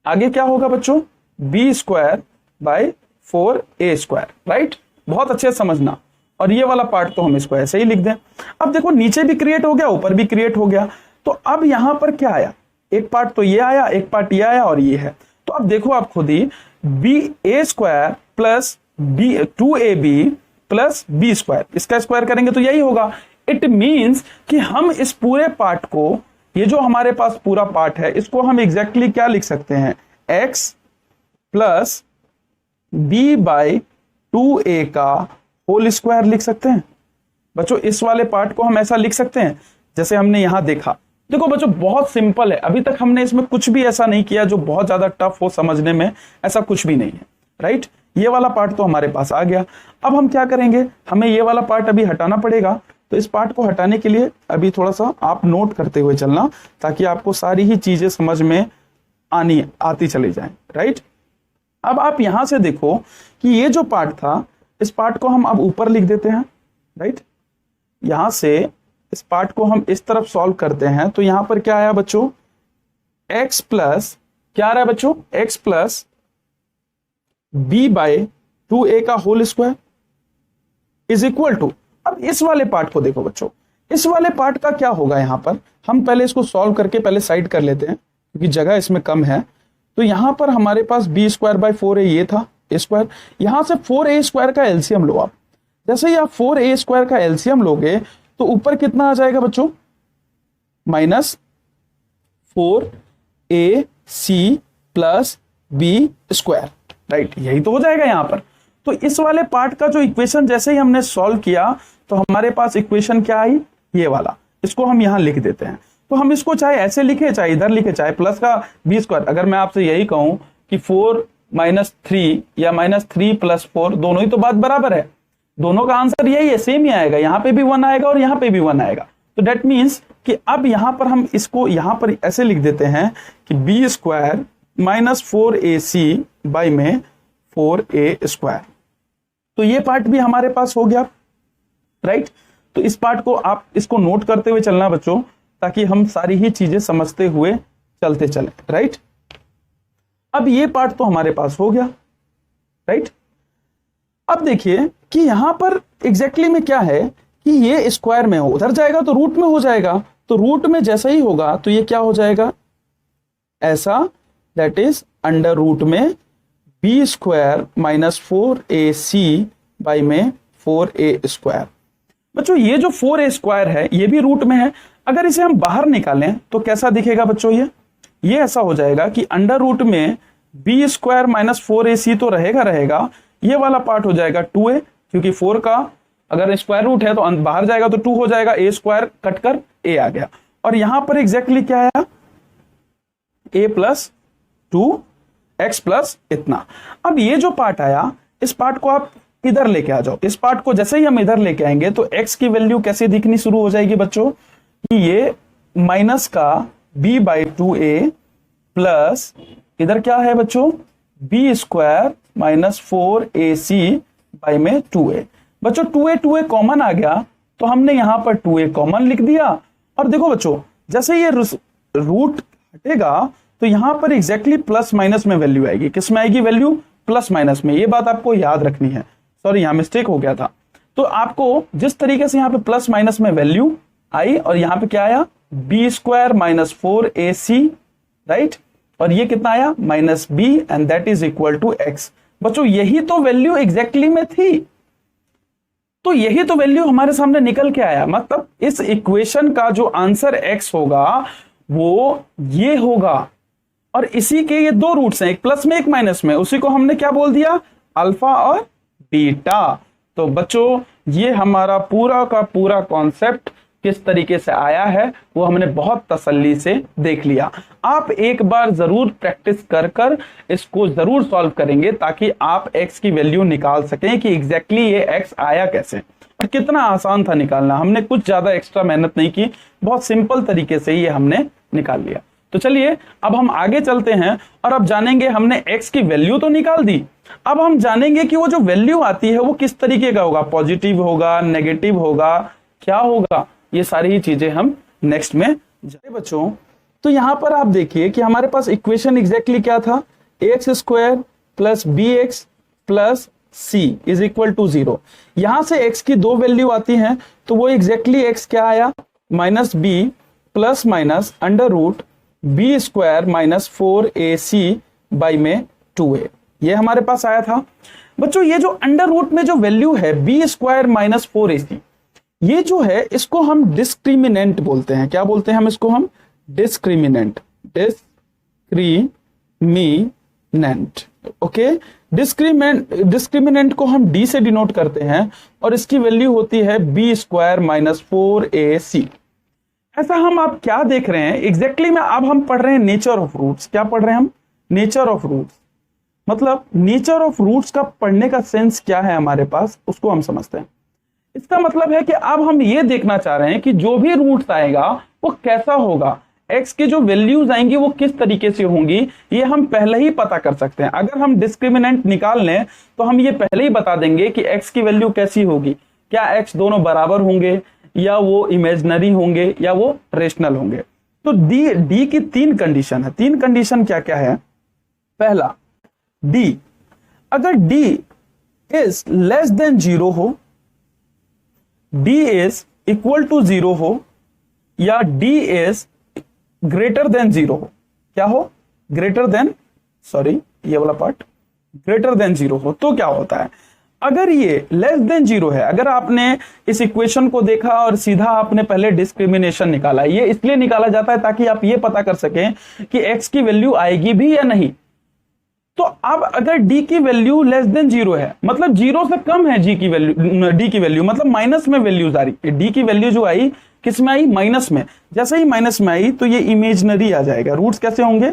आगे क्या होगा बच्चों, b square by 4a square, right. बहुत अच्छे से समझना। और ये वाला पार्ट तो हम इसको ऐसे ही लिख दें। अब देखो नीचे भी क्रिएट हो गया, ऊपर भी क्रिएट हो गया। तो अब यहां पर क्या आया, एक पार्ट तो ये आया, एक पार्ट ये आया और ये है। तो अब देखो आप खुद ही, ba square plus 2ab plus b square, इसका स्क्वायर करेंगे तो यही होगा। इट मींस कि हम इस पूरे पार्ट को, ये जो हमारे पास पूरा पार्ट है, इसको हम एग्जैक्टली क्या लिख सकते हैं, x plus b by 2a का होल स्क्वायर लिख सकते हैं। बच्चों इस वाले पार्ट को हम ऐसा लिख सकते हैं जैसे हमने यहां देखा। देखो बच्चों बहुत सिंपल है, अभी तक हमने इसमें कुछ भी ऐसा नहीं किया जो बहुत ज्यादा टफ हो समझने में, ऐसा कुछ भी नहीं है, राइट। ये वाला पार्ट तो हमारे पास आ गया। अब हम क्या करेंगे, हमें ये वाला पार्ट अभी हटाना पड़ेगा। तो इस पार्ट को हटाने के लिए अभी थोड़ा सा आप नोट करते हुए चलना, ताकि आपको सारी ही चीजें समझ में आती चली जाए, राइट। अब आप यहां से देखो कि ये जो पार्ट था, इस पार्ट को हम अब ऊपर लिख देते हैं, राइट। यहां से इस पार्ट को हम इस तरफ सॉल्व करते हैं तो यहां पर क्या आया बच्चों, x प्लस क्या आ रहा है बच्चों, x plus b by 2a का whole square is equal to, अब इस वाले पार्ट को देखो बच्चों, इस वाले पार्ट का क्या होगा, यहां पर हम पहले इसको सॉल्व करके पहले साइड कर लेते हैं क्योंकि जगह इसमें कम है। तो यहां पर हमारे पास b स्क्वायर बाई 4a ये था स्क्वायर, यहां से 4a स्क्वायर का एलसीएम लो आप। जैसे ही आप 4a स्क्वायर का एलसीएम लोगे तो ऊपर कितना आ जाएगा बच्चों, minus 4ac plus b square, right. यही तो हो जाएगा यहां पर। तो इस वाले पार्ट का जो इक्वेशन जैसे ही हमने सॉल्व किया तो हमारे पास इक्वेशन क्या आई, ये वाला, इसको हम यहां लिख देते हैं। तो हम इसको चाहे ऐसे लिखे चाहे इधर लिखे, चाहे प्लस का b स्क्वायर। अगर मैं आपसे यही कहूं कि 4 माइनस 3 या माइनस 3 प्लस 4 दोनों ही तो बात बराबर है, दोनों का आंसर यही है, सेम ही आएगा, यहां पे भी 1 आएगा और यहां पे भी 1 आएगा। तो डेट मीन्स कि अब यहां पर हम इसको यहां पर ऐसे लिख देते हैं कि B square minus 4ac by में 4a स्क्वायर। तो ये पार्ट भी हमारे पास हो गया, राइट। तो इस पार्ट को आप इसको नोट करते हुए चलना बच्चों, ताकि हम सारी ही चीजें समझते हुए चलते चलें, राइट। अब ये पार्ट तो हमारे पास हो गया, राइट। अब देखिए कि यहां पर एग्जैक्टली में क्या है कि ये स्क्वायर में हो, उधर जाएगा तो रूट में हो जाएगा, तो रूट में जैसा ही होगा तो ये क्या हो जाएगा ऐसा, दैट इज अंडर रूट में B square minus 4ac by में 4a स्क्वायर। बच्चों ये जो 4a स्क्वायर है ये भी रूट में है, अगर इसे हम बाहर निकालें तो कैसा दिखेगा बच्चों, ये ऐसा हो जाएगा कि अंडर रूट में बी स्क्वायर माइनस 4ac तो रहेगा, ये वाला पार्ट हो जाएगा 2a, क्योंकि 4 का अगर स्क्वायर रूट है तो बाहर जाएगा तो 2 हो जाएगा, a स्क्वायर कटकर a आ गया, और यहां पर एग्जैक्टली क्या आया a प्लस 2x प्लस इतना। अब ये जो पार्ट आया इस पार्ट को आप इधर लेके आ जाओ, इस पार्ट को जैसे ही हम इधर लेके आएंगे तो x की वैल्यू कैसे दिखनी शुरू हो जाएगी बच्चों, कि ये माइनस का b बाई 2a प्लस इधर क्या है बच्चों b square minus 4ac by में 2a। बच्चों 2a कॉमन आ गया तो हमने यहां पर 2a कॉमन लिख दिया, और देखो बच्चों जैसे ये रूट हटेगा तो यहां पर एग्जैक्टली प्लस माइनस में वैल्यू आएगी, किस में आएगी वैल्यू, प्लस माइनस में। ये बात आपको याद रखनी है, सॉरी यहां मिस्टेक हो गया था। तो आपको जिस तरीके से यहां पे प्लस माइनस में वैल्यू आई और यहां पे क्या आया B square minus 4ac, right, और ये कितना आया minus b and that is equal to x। बच्चों यही तो वैल्यू एग्जैक्टली में थी, तो यही तो वैल्यू हमारे सामने निकल के आया, मतलब इस इक्वेशन का जो आंसर x होगा वो ये होगा, और इसी के ये दो रूट्स हैं, एक प्लस में एक माइनस में, उसी को हमने क्या बोल दिया अल्फा और बीटा। तो बच्चों ये हमारा पूरा का पूरा कॉन्सेप्ट किस तरीके से आया है वो हमने बहुत तसल्ली से देख लिया। आप एक बार जरूर प्रैक्टिस कर कर इसको जरूर सॉल्व करेंगे ताकि आप x की वैल्यू निकाल सकें कि एग्जैक्टली ये x आया कैसे, और कितना आसान था निकालना। हमने कुछ ज्यादा एक्स्ट्रा मेहनत नहीं की, बहुत सिंपल तरीके से ये हमने निकाल लिया। तो चलिए अब हम आगे चलते हैं और अब जानेंगे, हमने x की वैल्यू तो निकाल दी, अब हम जानेंगे कि वो जो वैल्यू आती है वो किस तरीके का होगा, पॉजिटिव होगा, नेगेटिव होगा, क्या होगा, ये सारी ही चीजें हम नेक्स्ट में जाने बच्चों। तो यहां पर आप देखिए कि हमारे पास इक्वेशन एग्जैक्टली क्या था, X square plus B X plus C is equal to 0। यहां से x की दो वैल्यू आती हैं तो वो एग्जैक्टली x क्या आया minus B plus minus under root B square minus 4ac by में 2a, ये हमारे पास आया था। बच्चों ये जो अंडर रूट में जो वैल्यू है बी स्क्वायर माइनस 4ac, ये जो है इसको हम डिस्क्रिमिनेंट बोलते हैं। क्या बोलते हैं हम इसको, हम डिस्क्रिमिनेंट, डिस्क्रिमिनेंट, ओके। डिस्क्रिमिनेंट को हम डी से डिनोट करते हैं और इसकी वैल्यू होती है बी स्क्वायर माइनस 4ac। ऐसा हम आप क्या देख रहे हैं एग्जैक्टली में, अब हम पढ़ रहे हैं नेचर ऑफ रूट्स। क्या पढ़ रहे हैं हम, नेचर ऑफ रूट्स, मतलब नेचर ऑफ रूट्स का पढ़ने का सेंस क्या है हमारे पास उसको हम समझते हैं। इसका मतलब है कि अब हम ये देखना चाह रहे हैं कि जो भी रूट्स आएगा वो कैसा होगा, x की जो वैल्यूज आएंगी वो किस तरीके से होंगी, ये हम पहले ही पता कर सकते हैं। अगर हम डिस्क्रिमिनेंट निकाल लें तो हम ये पहले ही बता देंगे कि x की वैल्यू कैसी होगी, क्या x दोनों बराबर होंगे या वो इमेजिनरी होंगे या वो रेशनल होंगे। तो डी की तीन कंडीशन है। तीन कंडीशन क्या क्या है, पहला d, अगर d इज लेस देन 0 हो, d इज इक्वल टू 0 हो, या d इज ग्रेटर देन 0 हो। क्या हो, ग्रेटर देन, सॉरी ये वाला पार्ट, ग्रेटर देन 0 हो तो क्या होता है, अगर ये लेस देन 0 है, अगर आपने इस इक्वेशन को देखा और सीधा आपने पहले डिस्क्रिमिनेशन निकाला, ये इसलिए निकाला जाता है ताकि आप ये पता कर सकें कि x की वैल्यू आएगी भी या नहीं। तो अब अगर d की वैल्यू लेस देन 0 है, मतलब 0 से कम है d की वैल्यू, मतलब माइनस में वैल्यूज आ रही, d की वैल्यू जो आई किस में आई, माइनस में। जैसे ही माइनस में आई तो ये इमेजिनरी आ जाएगा। रूट्स कैसे होंगे,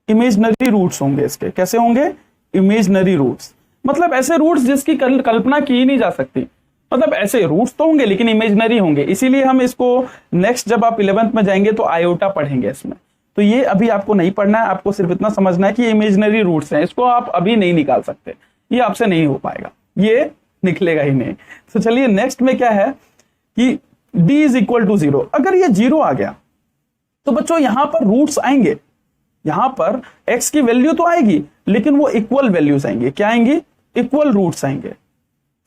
इमेजिनरी रूट्स होंगे इसके, कैसे होंगे, इमेजिनरी रूट्स। मतलब ऐसे रूट्स जिसकी कल्पना की ही नहीं जा सकती। मतलब ऐसे रूट्स तो होंगे लेकिन इमेजिनरी होंगे, इसीलिए हम इसको नेक्स्ट जब आप 11th में जाएंगे तो आयोटा पढ़ेंगे इसमें। तो ये अभी आपको नहीं पढ़ना है, आपको सिर्फ इतना समझना है कि इमेजिनरी रूट्स हैं, इसको आप अभी नहीं निकाल सकते, ये आपसे नहीं हो पाएगा, ये निकलेगा ही नहीं। तो चलिए नेक्स्ट में क्या है कि d इज इक्वल टू 0। अगर ये 0 आ गया तो बच्चों यहां पर रूट्स आएंगे, यहां पर x की वैल्यू तो आएगी लेकिन वो इक्वल वैल्यूज आएंगे। क्या आएंगे? इक्वल रूट्स आएंगे,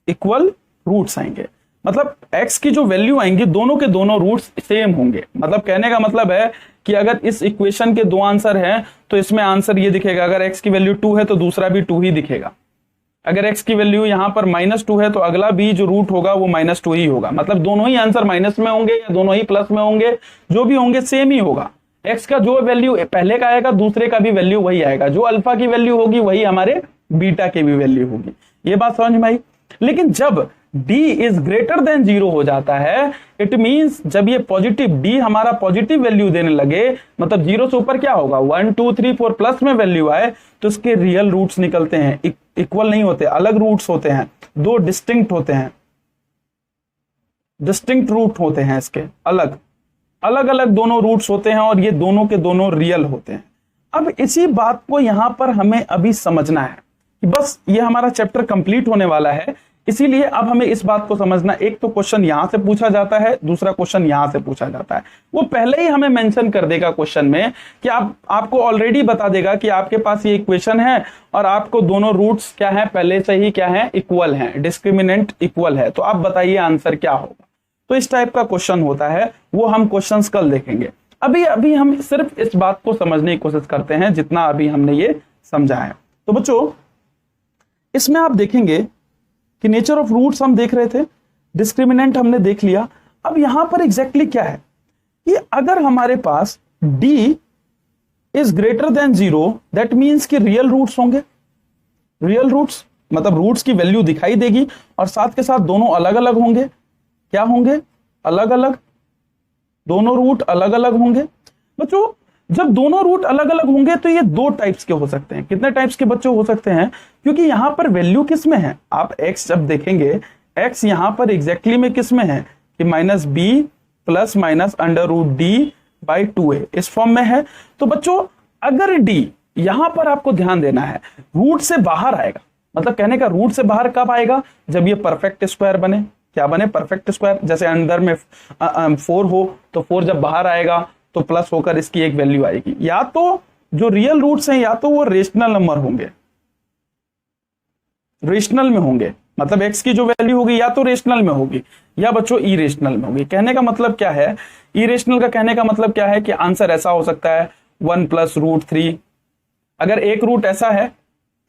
इक्वल रूट्स आएंगे। मतलब x की जो वैल्यू आएंगी दोनों के दोनों रूट्स सेम होंगे। मतलब कहने का मतलब है कि अगर इस इक्वेशन के दो आंसर हैं तो इसमें आंसर ये दिखेगा, अगर x की वैल्यू 2 है तो दूसरा भी 2 ही दिखेगा। अगर x की वैल्यू यहां पर -2 है तो अगला भी जो रूट होगा वो -2 ही होगा। मतलब दोनों ही आंसर माइनस में होंगे या दोनों ही प्लस में होंगे, जो भी होंगे सेम ही होगा। x का जो वैल्यू पहले का आएगा दूसरे का भी वैल्यू वही आएगा, जो अल्फा की वैल्यू होगी वही हमारे बीटा की भी वैल्यू होगी। ये बात समझ में आई। लेकिन जब d इज ग्रेटर देन 0 हो जाता है, इट मींस जब ये पॉजिटिव d हमारा पॉजिटिव वैल्यू देने लगे, मतलब 0 से ऊपर क्या होगा 1 2 3 4 प्लस में वैल्यू आए तो इसके रियल रूट्स निकलते हैं, इक्वल नहीं होते, अलग रूट्स होते हैं, दो डिस्टिंक्ट होते हैं, डिस्टिंक्ट रूट होते हैं इसके, अलग अलग अलग दोनों रूट्स होते हैं और ये दोनों के दोनों रियल होते हैं। अब इसी बात को यहां पर हमें अभी समझना है कि बस ये हमारा चैप्टर कंप्लीट होने वाला है, इसीलिए अब हमें इस बात को समझना, एक तो क्वेश्चन यहां से पूछा जाता है, दूसरा क्वेश्चन यहां से पूछा जाता है। वो पहले ही हमें मेंशन कर देगा क्वेश्चन में कि आपको ऑलरेडी बता देगा कि आपके पास ये इक्वेशन है और आपको दोनों रूट्स क्या है, पहले से ही क्या है, इक्वल है, डिस्क्रिमिनेंट इक्वल है, तो आप बताइए आंसर क्या होगा। तो इस टाइप का क्वेश्चन होता है, वो हम क्वेश्चंस कल देखेंगे। अभी हम सिर्फ इस बात को समझने की कोशिश करते हैं जितना अभी हमने ये समझा है। तो बच्चों इसमें आप देखेंगे कि नेचर ऑफ रूट्स हम देख रहे थे, डिस्क्रिमिनेंट हमने देख लिया। अब यहां पर एग्जैक्टली क्या है कि अगर हमारे पास d is greater than 0, that means कि रियल रूट्स होंगे। रियल रूट्स मतलब रूट्स की वैल्यू दिखाई देगी और साथ के साथ दोनों अलग अलग होंगे। क्या होंगे? अलग अलग, दोनों रूट अलग अलग होंगे। बच्चों जब दोनों रूट अलग अलग होंगे तो ये दो टाइप्स के हो सकते हैं। कितने टाइप्स के बच्चों हो सकते हैं? क्योंकि यहां पर वैल्यू किस में है, आप x जब देखेंगे, x यहां पर एग्जैक्टली में किस में है कि -b प्लस माइनस √d/2a इस फॉर्म में है। तो बच्चों अगर d यहां पर आपको ध्यान देना है रूट से बाहर आएगा, मतलब कहने का रूट से बाहर कब आएगा? जब ये परफेक्ट स्क्वायर बने। क्या बने? Perfect square. जैसे अंदर में 4 हो तो 4 जब बाहर आएगा तो प्लस होकर इसकी एक वैल्यू आएगी। या तो जो रियल रूट्स हैं या तो वो रेशनल नंबर होंगे, रेशनल में होंगे, मतलब x की जो वैल्यू होगी या तो रेशनल में होगी या बच्चों इरेशनल में होगी। कहने का मतलब क्या है? इरेशनल का कहने का मतलब क्या है कि आंसर ऐसा हो सकता है 1 + √3। अगर एक रूट ऐसा है,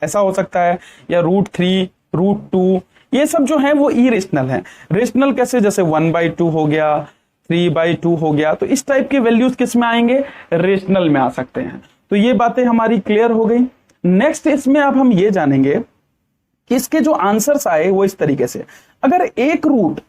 ऐसा हो सकता है, या √3 √2, ये सब जो है वो इरेशनल है। रेशनल कैसे? जैसे 1/2 हो गया, 3/2 हो गया। तो इस टाइप के वैल्यूज किस में आएंगे? रेशनल में आ सकते हैं। तो ये बातें हमारी क्लियर हो गई। नेक्स्ट इसमें अब हम ये जानेंगे कि इसके जो आंसर्स आए वो इस तरीके से। अगर एक रूट,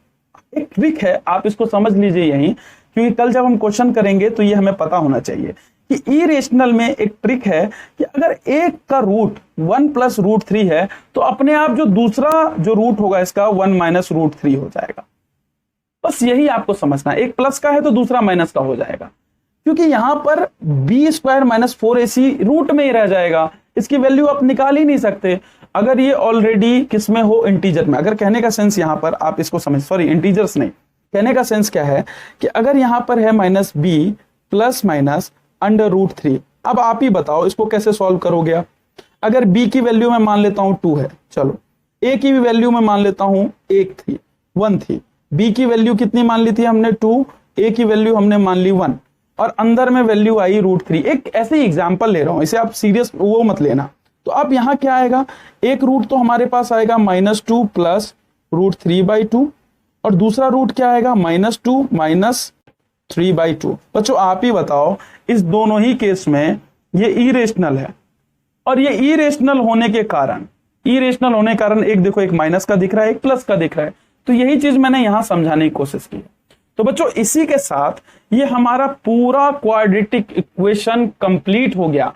एक ट्रिक है, आप इसको समझ लीजिए यहीं, क्योंकि कल जब हम क्वेश्चन करेंगे तो ये हमें पता होना चाहिए कि इरेशनल में एक ट्रिक है कि अगर एक का रूट 1 + √3 है तो अपने आप जो दूसरा जो रूट होगा इसका 1 - √3 हो जाएगा। बस यही आपको समझना है। एक प्लस का है तो दूसरा माइनस का हो जाएगा, क्योंकि यहां पर b² - 4ac रूट में ही रह जाएगा, इसकी वैल्यू आप निकाल ही नहीं सकते अगर ये ऑलरेडी किस में हो, इंटीजर में। अगर कहने का सेंस यहां पर आप इसको समझ, सॉरी इंटीजर्स नहीं, कहने का सेंस क्या है कि अगर यहां पर है -b प्लस माइनस √3, अब आप ही बताओ इसको कैसे सॉल्व करोगे आप? अगर b की वैल्यू में मान लेता हूं 2 है, चलो a की भी वैल्यू में मान लेता हूं 1 थी, b की वैल्यू कितनी मान ली थी हमने 2, a की वैल्यू हमने मान ली 1 और अंदर में वैल्यू आई √3। एक ऐसे ही एग्जांपल ले रहा हूं, इसे आप सीरियस वो मत लेना। तो अब यहां क्या आएगा? एक रूट तो हमारे पास आएगा -2 प्लस √3/2 और दूसरा रूट क्या आएगा? -2 माइनस 3/2। बच्चों आप ही बताओ, इस दोनों ही केस में ये इरेशनल है और ये इरेशनल होने के कारण, एक देखो एक माइनस का दिख रहा है, एक प्लस का दिख रहा है। तो यही चीज मैंने यहां समझाने की कोशिश की। तो बच्चों इसी के साथ ये हमारा पूरा क्वाड्रेटिक इक्वेशन कंप्लीट हो गया।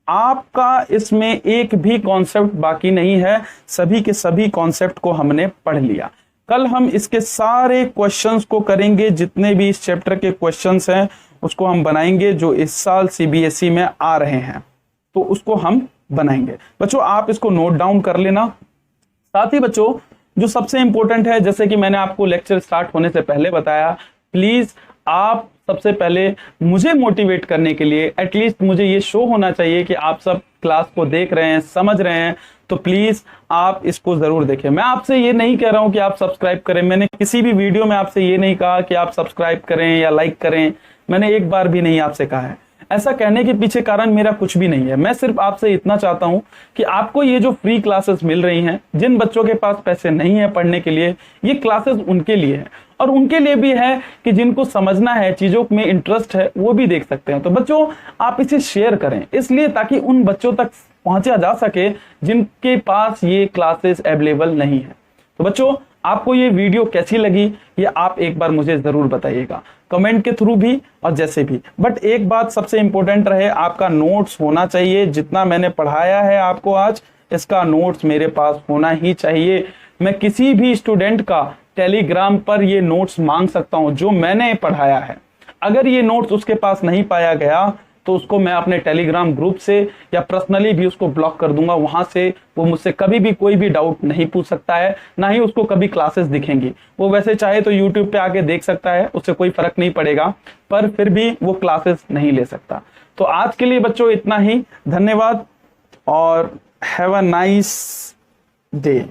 आपका इसमें एक भी कॉन्सेप्ट बाकी नहीं है, सभी के सभी कॉन्सेप्ट को हमने पढ़ लिया। कल हम इसके सारे क्वेश्चंस को करेंगे, जितने भी इस चैप्टर के क्वेश्चंस हैं उसको हम बनाएंगे जो इस साल सीबीएसई में आ रहे हैं, तो उसको हम बनाएंगे। बच्चों आप इसको नोट डाउन कर लेना। साथ ही बच्चों जो सबसे इंपॉर्टेंट है, जैसे कि मैंने आपको लेक्चर स्टार्ट होने से पहले बताया, प्लीज आप सबसे पहले मुझे मोटिवेट करने के लिए एटलीस्ट मुझे ये शो होना चाहिए कि आप सब क्लास को देख रहे हैं, समझ रहे हैं, तो प्लीज आप इसको जरूर देखें। मैं आपसे ये नहीं कह रहा हूं कि आप सब्सक्राइब करें, मैंने किसी भी वीडियो में आपसे ये नहीं कहा कि आप सब्सक्राइब करें या लाइक करें, मैंने एक बार भी नहीं आपसे कहा है। ऐसा कहने के पीछे कारण मेरा कुछ भी नहीं है, मैं सिर्फ आपसे इतना चाहता हूं कि आपको ये जो फ्री क्लासेस मिल रही हैं, जिन बच्चों के पास पैसे नहीं है पढ़ने के लिए, ये क्लासेस उनके लिए है, और उनके लिए भी है कि जिनको समझना है, चीजों में इंटरेस्ट है, वो भी देख सकते हैं। तो बच्चों आप इसे शेयर करें, इसलिए ताकि उन बच्चों तक पहुंचा जा सके जिनके पास ये क्लासेस अवेलेबल नहीं है। तो बच्चों आपको ये वीडियो कैसी लगी ये आप एक बार मुझे जरूर बताइएगा, कमेंट के थ्रू भी और जैसे भी। बट एक बात सबसे इंपॉर्टेंट रहे, आपका नोट्स होना चाहिए। जितना मैंने पढ़ाया है आपको आज, इसका नोट्स मेरे पास होना ही चाहिए। मैं किसी भी स्टूडेंट का टेलीग्राम पर ये नोट्स मांग सकता हूं जो मैंने पढ़ाया है। अगर ये नोट्स उसके पास नहीं पाया गया तो उसको मैं अपने टेलीग्राम ग्रुप से या पर्सनली भी उसको ब्लॉक कर दूंगा। वहां से वो मुझसे कभी भी कोई भी डाउट नहीं पूछ सकता है, ना ही उसको कभी क्लासेस दिखेंगी। वो वैसे चाहे तो यूट्यूब पे आके देख सकता है, उससे कोई फर्क नहीं पड़ेगा, पर फिर भी वो क्लासेस नहीं ले सकता। तो आज के लिए बच्चों इतना ही, धन्यवाद और हैव अ नाइस डे।